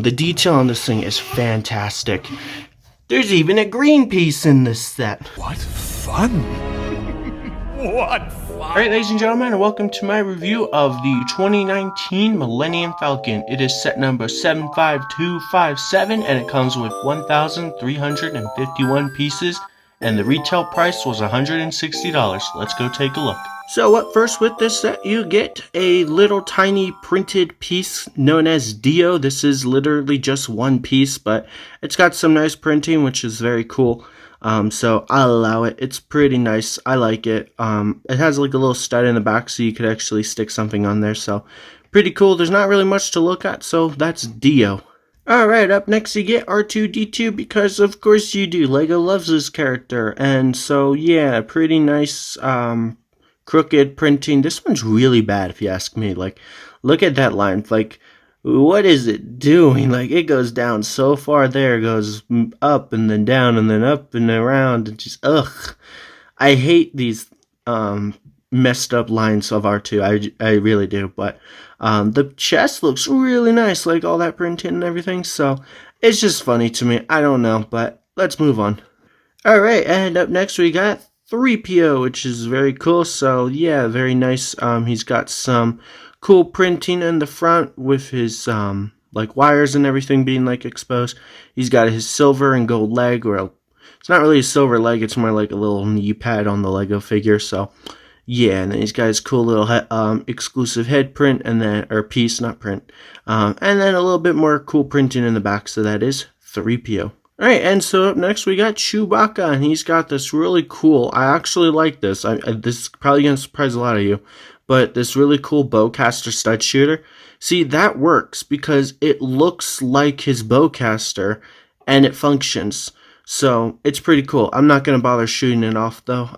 The detail on this thing is fantastic. There's even a green piece in this set. What fun! What fun! Alright, ladies and gentlemen, and welcome to my review of the 2019 Millennium Falcon. It is set number 75257, and it comes with 1,351 pieces, and the retail price was $160. Let's go take a look. So up first with this set, you get a little tiny printed piece known as Dio. This is literally just one piece, but it's got some nice printing, which is very cool. So I'll allow it. It's pretty nice. I like it. It has like a little stud in the back, so you could actually stick something on there. So pretty cool. There's not really much to look at, so that's Dio. Alright, up next you get R2-D2, because of course you do. LEGO loves this character, and so yeah, pretty nice, crooked printing. This one's really bad if you ask me. Like, look at that line. Like, what is it doing? Like, it goes down so far there, it goes up and then down and then up and around, and just ugh. I hate these messed up lines of R2. I really do. But the chest looks really nice, like all that printing and everything, so it's just funny to me. I don't know, but let's move on. Alright, and up next we got 3PO, which is very cool. So yeah, very nice. He's got some cool printing in the front with his like wires and everything being like exposed. He's got his silver and gold leg, or it's not really a silver leg, it's more like a little knee pad on the Lego figure. So yeah, and then he's got his cool little exclusive head print, and then, or piece, not print, and then a little bit more cool printing in the back. So that is 3PO. Alright, and so up next we got Chewbacca, and he's got this really cool, I actually like this, this is probably going to surprise a lot of you, but this really cool bowcaster stud shooter. See, that works because it looks like his bowcaster, and it functions. So, it's pretty cool. I'm not going to bother shooting it off, though.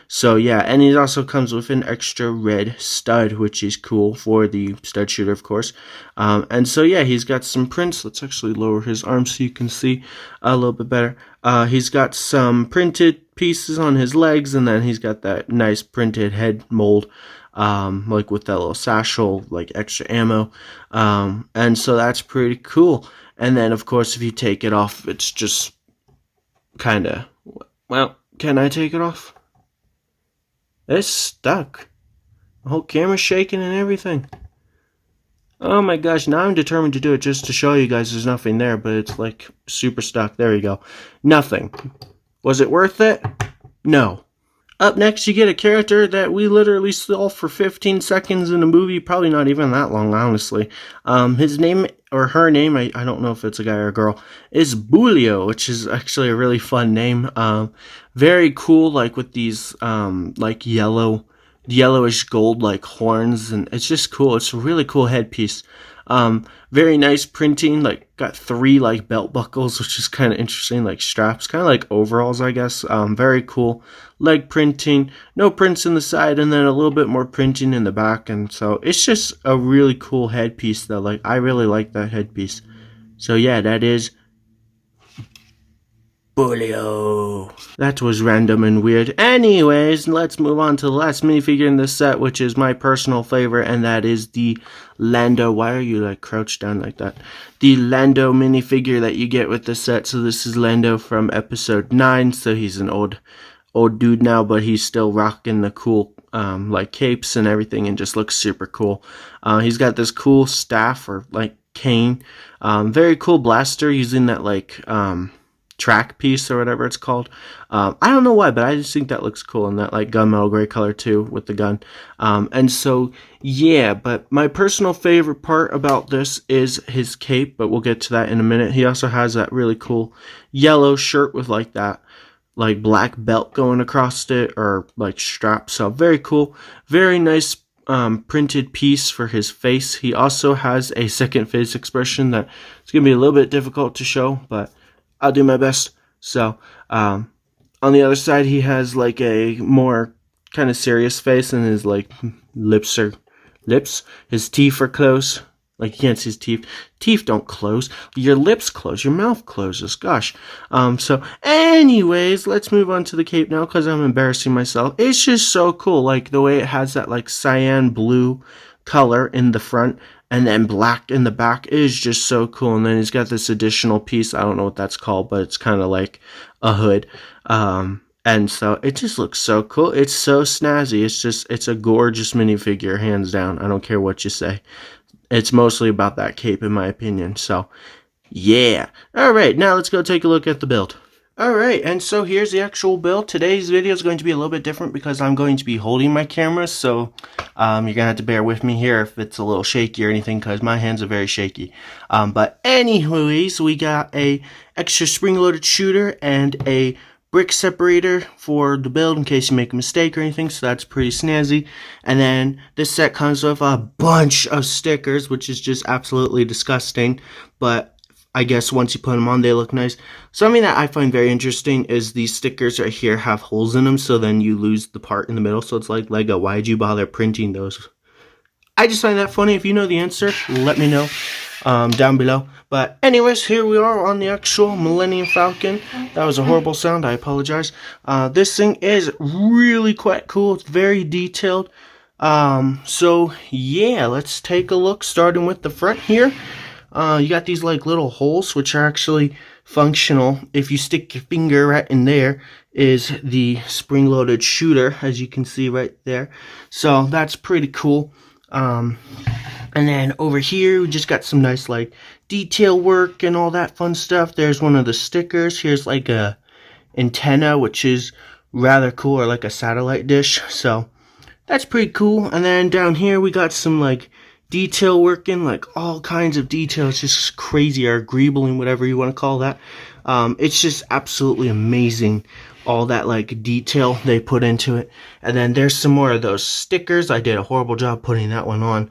So, yeah, and it also comes with an extra red stud, which is cool for the stud shooter, of course. And so, yeah, he's got some prints. Let's actually lower his arm so you can see a little bit better. He's got some printed pieces on his legs, and then he's got that nice printed head mold, like with that little satchel, like extra ammo. And so that's pretty cool. And then, of course, if you take it off, it's just kinda, well, can I take it off? It's stuck. The whole camera's shaking and everything. Oh my gosh, now I'm determined to do it just to show you guys there's nothing there, but it's like super stuck. There you go. Nothing. Was it worth it? No. Up next, you get a character that we literally saw for 15 seconds in a movie, probably not even that long, honestly. His name, or her name, I don't know if it's a guy or a girl, is Bulio, which is actually a really fun name. Very cool, like with these, like yellowish gold, like horns, and it's just cool. It's a really cool headpiece. Very nice printing, like got 3 like belt buckles, which is kind of interesting, like straps, kind of like overalls, I guess. Very cool leg printing, no prints in the side, and then a little bit more printing in the back. And so it's just a really cool headpiece though. Like, I really like that headpiece. So yeah, that is Bulio. That was random and weird. Anyways, let's move on to the last minifigure in this set, which is my personal favorite, and that is the Lando. Why are you like crouched down like that? The Lando minifigure that you get with the set. So this is Lando from episode 9. So he's an old dude now, but he's still rocking the cool like capes and everything, and just looks super cool. He's got this cool staff, or like cane. Very cool blaster using that like track piece or whatever it's called. I don't know why, but I just think that looks cool, and that like gunmetal gray color too with the gun. And so yeah, but my personal favorite part about this is his cape, but we'll get to that in a minute. He also has that really cool yellow shirt with like that like black belt going across it, or like strap. So very cool, very nice printed piece for his face. He also has a second face expression that it's gonna be a little bit difficult to show, but I'll do my best. So, on the other side, he has like a more kind of serious face, and his like his teeth are closed. Like, you can't see his teeth. Teeth don't close. Your lips close. Your mouth closes. Gosh. So, anyways, let's move on to the cape now, because I'm embarrassing myself. It's just so cool. Like, the way it has that, like, cyan blue color in the front, and then black in the back. It is just so cool. And then he's got this additional piece. I don't know what that's called, but it's kind of like a hood. And so it just looks so cool. It's so snazzy. It's a gorgeous minifigure, hands down. I don't care what you say. It's mostly about that cape, in my opinion. So, yeah. Alright, now let's go take a look at the build. Alright, and so here's the actual build. Today's video is going to be a little bit different because I'm going to be holding my camera, so you're going to have to bear with me here if it's a little shaky or anything, because my hands are very shaky. But anyways, we got a extra spring-loaded shooter and a brick separator for the build in case you make a mistake or anything, so that's pretty snazzy. And then this set comes with a bunch of stickers, which is just absolutely disgusting, but I guess once you put them on, they look nice. Something that I find very interesting is these stickers right here have holes in them, so then you lose the part in the middle. So it's like Lego. Why'd you bother printing those? I just find that funny. If you know the answer, let me know down below. But anyways, here we are on the actual Millennium Falcon. That was a horrible sound. I apologize. This thing is really quite cool. It's very detailed. So yeah, let's take a look, starting with the front here. You got these like little holes which are actually functional. If you stick your finger right in there is the spring-loaded shooter, as you can see right there. So that's pretty cool. And then over here we just got some nice like detail work and all that fun stuff. There's one of the stickers. Here's like a antenna, which is rather cool, or like a satellite dish. So that's pretty cool. And then down here we got some like detail working, like all kinds of details, just crazy, or greebling, whatever you want to call that. It's just absolutely amazing, all that like detail they put into it. And then there's some more of those stickers. I did a horrible job putting that one on.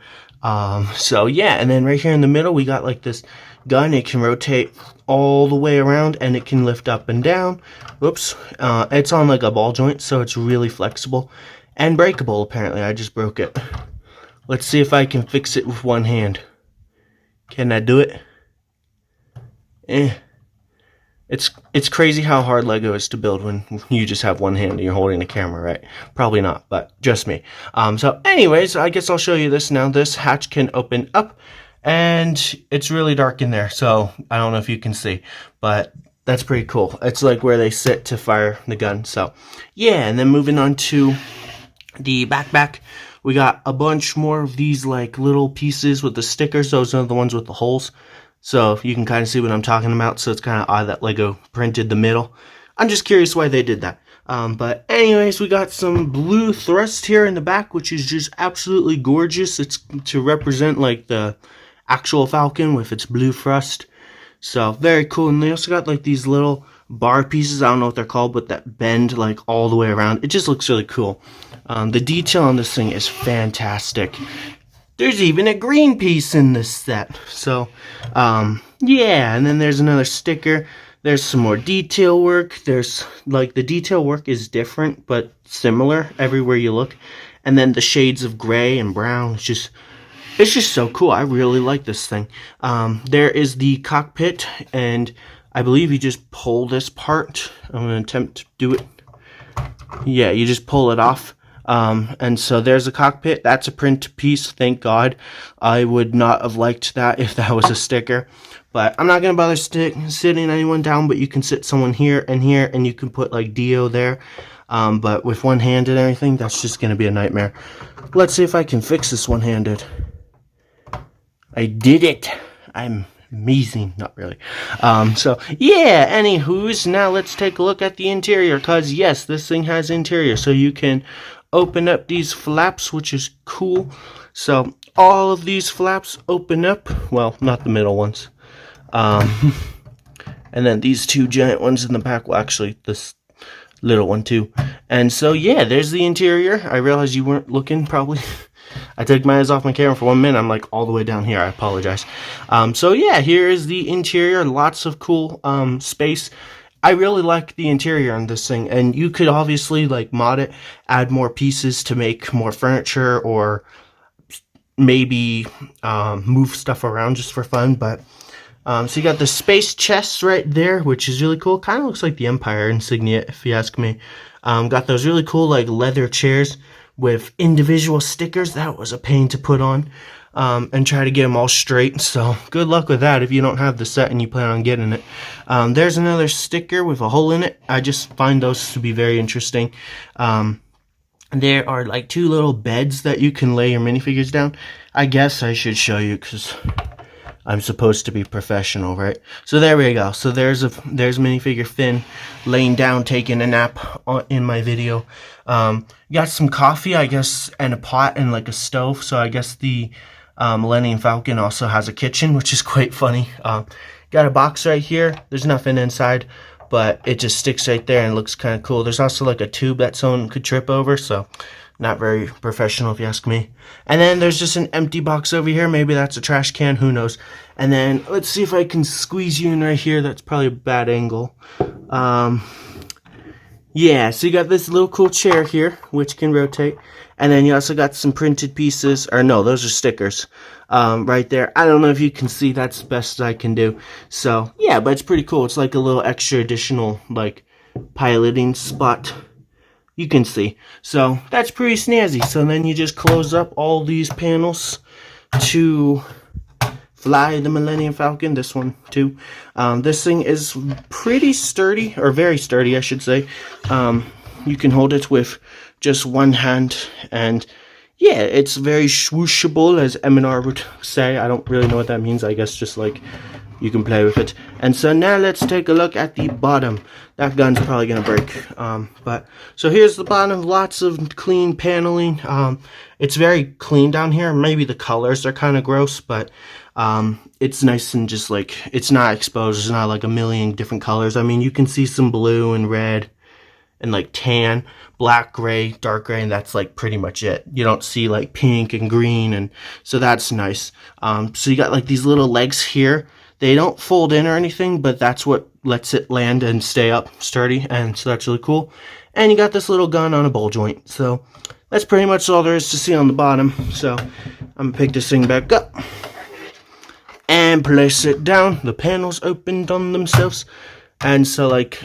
So yeah, and then right here in the middle we got like this gun. It can rotate all the way around and it can lift up and down. Whoops. It's on like a ball joint, so it's really flexible and breakable. Apparently I just broke it. Let's see if I can fix it with one hand. Can I do it? It's crazy how hard Lego is to build when you just have one hand and you're holding a camera, right? Probably not, but just me. So anyways, I guess I'll show you this now. This hatch can open up, and it's really dark in there, so I don't know if you can see, but that's pretty cool. It's like where they sit to fire the gun. So yeah, and then moving on to the backpack. We got a bunch more of these like little pieces with the stickers. Those are the ones with the holes. So you can kind of see what I'm talking about. So it's kind of odd that Lego printed the middle. I'm just curious why they did that. But anyways, we got some blue thrust here in the back, which is just absolutely gorgeous. It's to represent like the actual Falcon with its blue thrust. So very cool. And they also got like these little bar pieces. I don't know what they're called, but that bend like all the way around. It just looks really cool. The detail on this thing is fantastic. There's even a green piece in this set. So, yeah, and then there's another sticker. There's some more detail work. There's, like, the detail work is different, but similar everywhere you look. And then the shades of gray and brown. It's just so cool. I really like this thing. There is the cockpit, and I believe you just pull this part. I'm going to attempt to do it. Yeah, you just pull it off. And so there's a cockpit. That's a print piece, thank God. I would not have liked that if that was a sticker. But I'm not going to bother sitting anyone down, but you can sit someone here, and you can put like Dio there. But with one hand and everything, that's just going to be a nightmare. Let's see if I can fix this one-handed. I did it. I'm amazing. Not really. So yeah, anywho's, now let's take a look at the interior, because yes, this thing has interior, so you can open up these flaps, which is cool. So all of these flaps open up, well, not the middle ones, and then these two giant ones in the back, well, actually this little one too. And so yeah, there's the interior. I realized you weren't looking, probably. I took my eyes off my camera for 1 minute. I'm like all the way down here. I apologize. So yeah, here is the interior. Lots of cool space. I really like the interior on this thing, and you could obviously like mod it, add more pieces to make more furniture, or maybe move stuff around just for fun. But so you got the space chest right there, which is really cool. Kind of looks like the Empire insignia, if you ask me. Got those really cool like leather chairs with individual stickers. That was a pain to put on. and try to get them all straight. So good luck with that if you don't have the set and you plan on getting it. There's another sticker with a hole in it. I just find those to be very interesting. There are like 2 little beds that you can lay your minifigures down. I guess I should show you because I'm supposed to be professional, right? So there we go. So there's minifigure Finn laying down, taking a nap in my video. Got some coffee, I guess, and a pot and like a stove. So I guess the Millennium Falcon also has a kitchen, which is quite funny. Got a box right here. There's nothing inside, but it just sticks right there and looks kind of cool. There's also like a tube that someone could trip over, so not very professional if you ask me. And then there's just an empty box over here. Maybe that's a trash can, who knows. And then let's see if I can squeeze you in right here. That's probably a bad angle. Yeah, so you got this little cool chair here, which can rotate. And then you also got some printed pieces, or no, those are stickers, right there. I don't know if you can see, that's the best I can do. So, yeah, but it's pretty cool. It's like a little extra additional, like, piloting spot. You can see. So, that's pretty snazzy. So then you just close up all these panels to fly the Millennium Falcon. This one, too. This thing is pretty sturdy, or very sturdy, I should say. You can hold it with just one hand, and yeah, it's very swooshable, as M&R would say. I don't really know what that means. I guess just like you can play with it. And so now let's take a look at the bottom. That gun's probably gonna break. But so here's the bottom. Lots of clean paneling. It's very clean down here. Maybe the colors are kind of gross, but it's nice and just like, it's not exposed. It's not like a million different colors. I mean, you can see some blue and red and like tan, black, gray, dark gray, and that's like pretty much it. You don't see like pink and green, and so that's nice. So you got like these little legs here. They don't fold in or anything, but that's what lets it land and stay up sturdy, and so that's really cool. And you got this little gun on a ball joint. So that's pretty much all there is to see on the bottom. So I'm gonna pick this thing back up and place it down. The panels opened on themselves. And so like,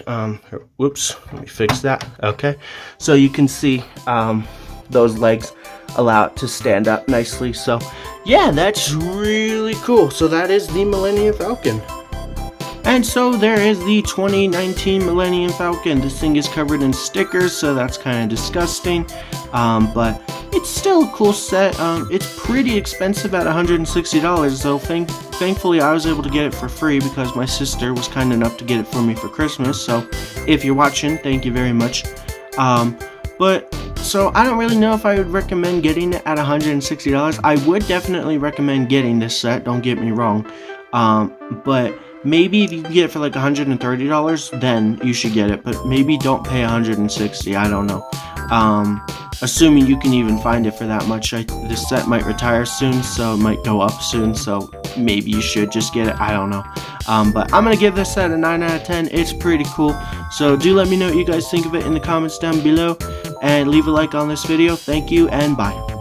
whoops, let me fix that. Okay, so you can see those legs allow it to stand up nicely. So yeah, that's really cool. So that is the Millennium Falcon. And so there is the 2019 Millennium Falcon. This thing is covered in stickers, so that's kind of disgusting. But it's still a cool set. It's pretty expensive at $160, so thankfully I was able to get it for free because my sister was kind enough to get it for me for Christmas. So if you're watching, thank you very much. So I don't really know if I would recommend getting it at $160. I would definitely recommend getting this set, don't get me wrong. But maybe if you can get it for like $130, then you should get it. But maybe don't pay $160, I don't know. Assuming you can even find it for that much. This set might retire soon, so it might go up soon, so maybe you should just get it, I don't know. But I'm gonna give this set a 9 out of 10. It's pretty cool, so do let me know what you guys think of it in the comments down below, and leave a like on this video. Thank you, and bye.